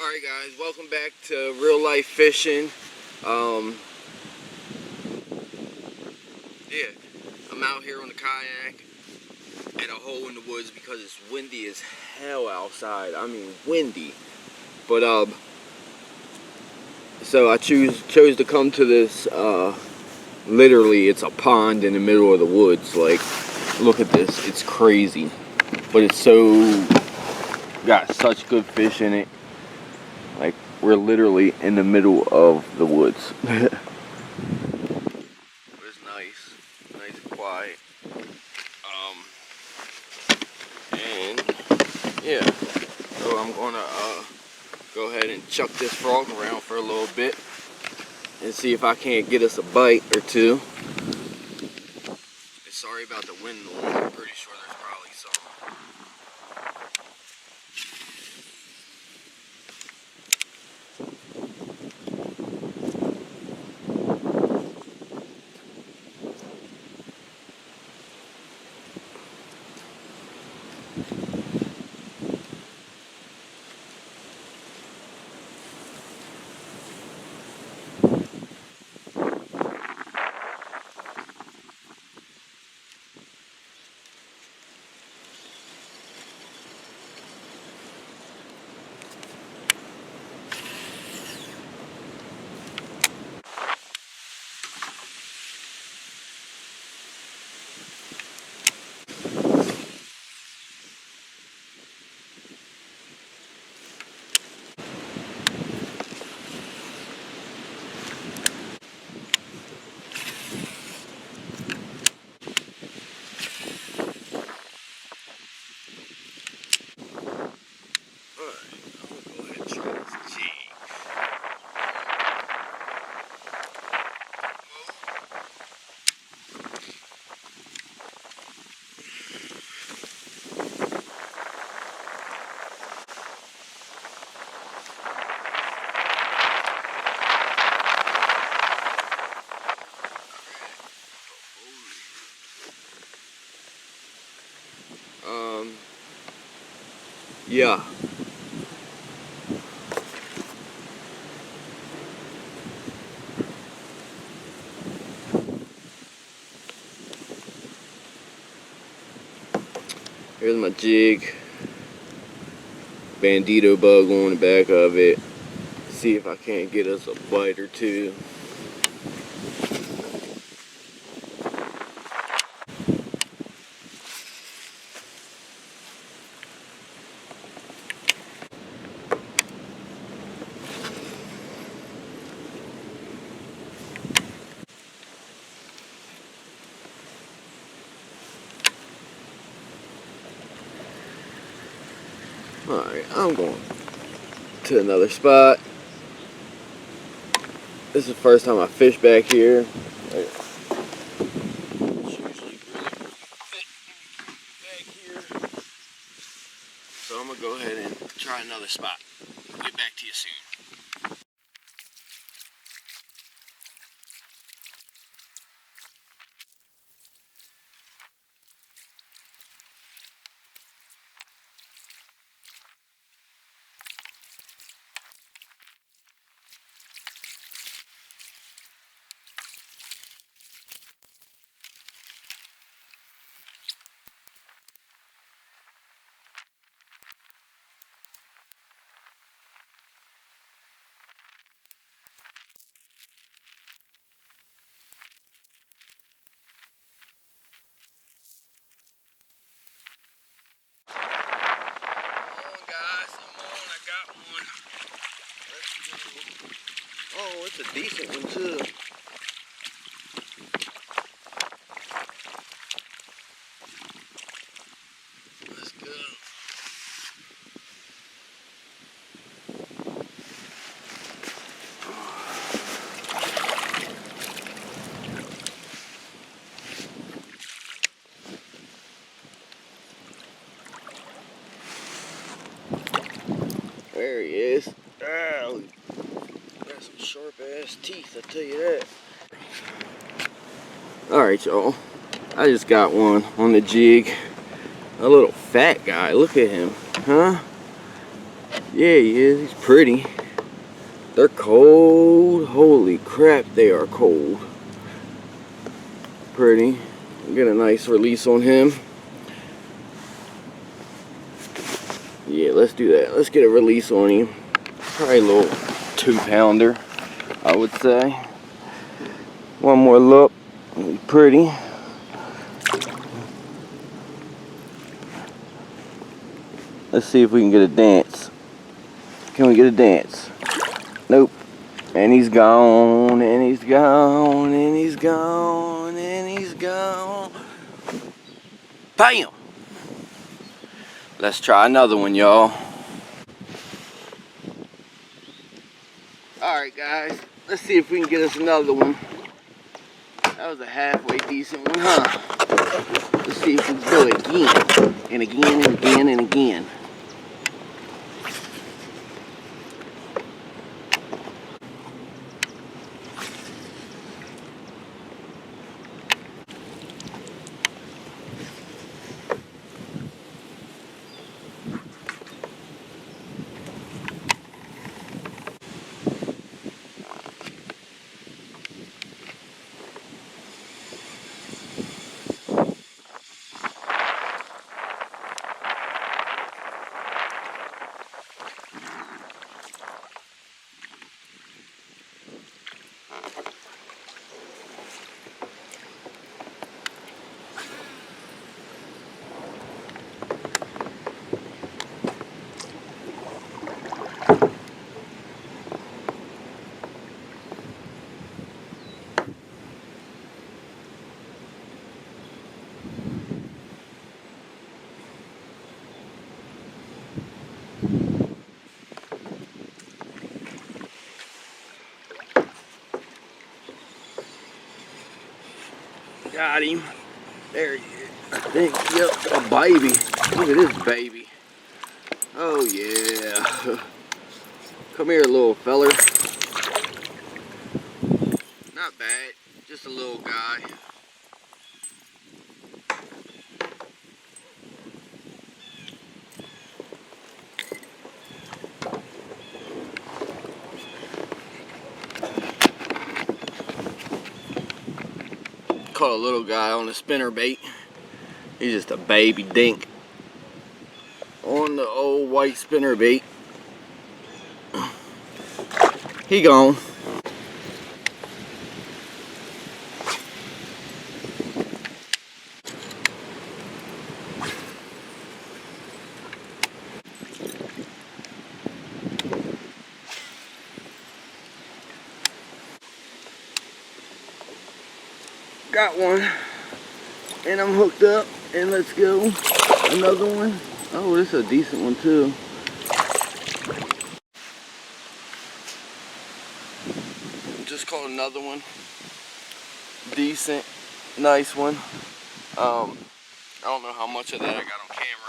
Alright guys, welcome back to Real Life Fishing. Yeah, I'm out here on the kayak at a hole in the woods because it's windy as hell outside. I mean windy. But so I chose to come to this literally it's a pond in the middle of the woods. Like, look at this, it's crazy. But it's got such good fish in it. Like, we're literally in the middle of the woods. It's nice and quiet. And yeah, so I'm gonna go ahead and chuck this frog around for a little bit and see if I can't get us a bite or two. And sorry about the wind noise. I'm pretty sure there's probably some. Yeah. Here's my jig. Bandito bug on the back of it. See if I can't get us a bite or two. Alright, I'm going to another spot. This is the first time I fish back here. It's usually really thick back here. So I'm going to go ahead and try another spot. Get back to you soon. Oh, it's a decent one too. Let's go. There he is. Oh, got some sharp ass teeth, I tell you that. Alright, y'all. I just got one on the jig. A little fat guy. Look at him. Huh? Yeah, he is. He's pretty. They're cold. Holy crap, they are cold. Pretty. Get a nice release on him. Yeah, let's do that. Let's get a release on him. Probably a little 2-pounder, I would say. One more look. Pretty. Let's see if we can get a dance. Can we get a dance? Nope. And he's gone, and he's gone, and he's gone, and he's gone. Bam! Let's try another one, y'all. Alright, guys. Let's see if we can get us another one. That was a halfway decent one, huh? Let's see if we can do it again. And again, and again, and again. Got him. There he is. I think, yep, a baby. Look at this baby. Oh yeah. Come here, little feller. Not bad. Just a little guy. Caught a little guy on the spinner bait. He's just a baby dink on the old white spinner bait. He gone. Got one. And I'm hooked up. And let's go. Another one. Oh, this is a decent one too. Just caught another one. Decent. Nice one. I don't know how much of that I got on camera,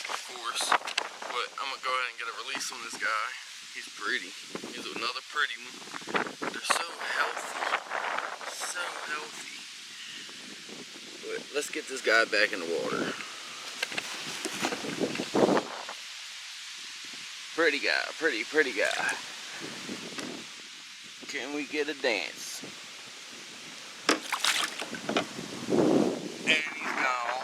of course, but I'm gonna go ahead and get a release on this guy. He's pretty. He's another pretty one. They're so healthy. So healthy. But let's get this guy back in the water. Pretty guy, pretty guy. Can we get a dance? And he's gone.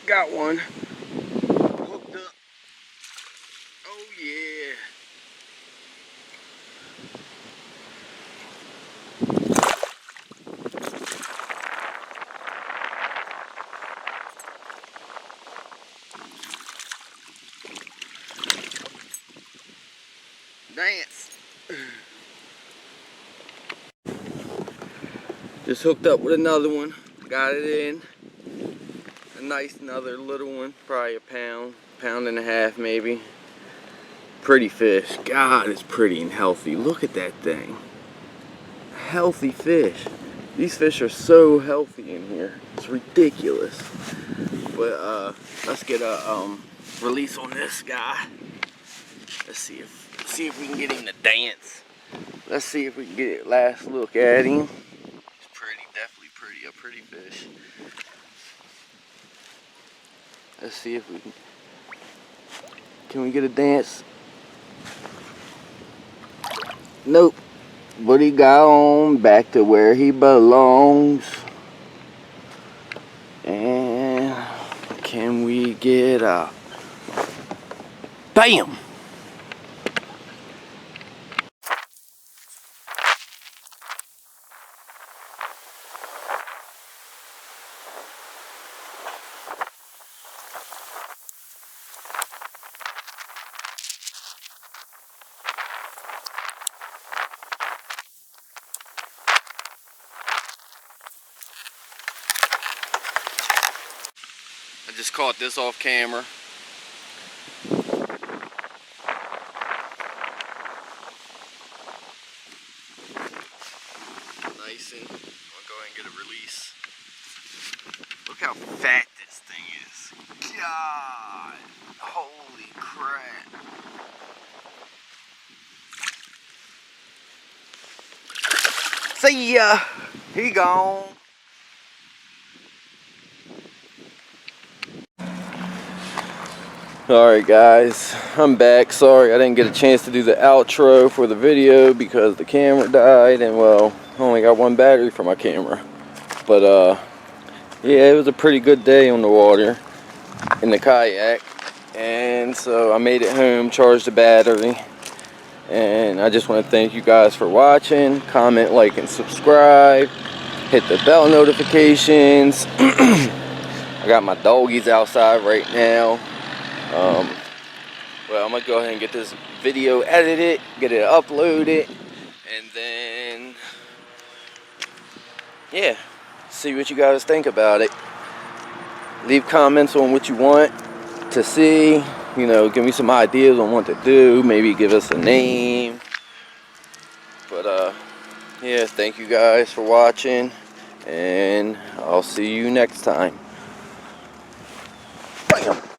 Got one. Hooked up. Oh yeah. Dance. Just hooked up with another one. Got it in. A nice another little one. Probably a pound and a half maybe. Pretty fish. God, it's pretty and healthy. Look at that thing. Healthy fish. These fish are so healthy in here. It's ridiculous. But let's get a release on this guy. Let's see if we can get him to dance. Let's see if we can get a last look at him. It's pretty, definitely pretty, a pretty fish. Let's see if we can we get a dance? Nope. But he got on back to where he belongs. And can we get a bam? I just caught this off camera. Nice, and I'll go ahead and get a release. Look how fat this thing is. God, holy crap. See ya. He gone. Alright guys, I'm back. Sorry I didn't get a chance to do the outro for the video because the camera died, and well, I only got one battery for my camera. But yeah, it was a pretty good day on the water in the kayak, and so I made it home, charged the battery, and I just want to thank you guys for watching. Comment, like, and subscribe. Hit the bell notifications. I got my doggies outside right now. Well, I'm gonna go ahead and get this video edited, get it uploaded, and then yeah, see what you guys think about it. Leave comments on what you want to see, you know, give me some ideas on what to do, maybe give us a name. But yeah, thank you guys for watching, and I'll see you next time. Bam.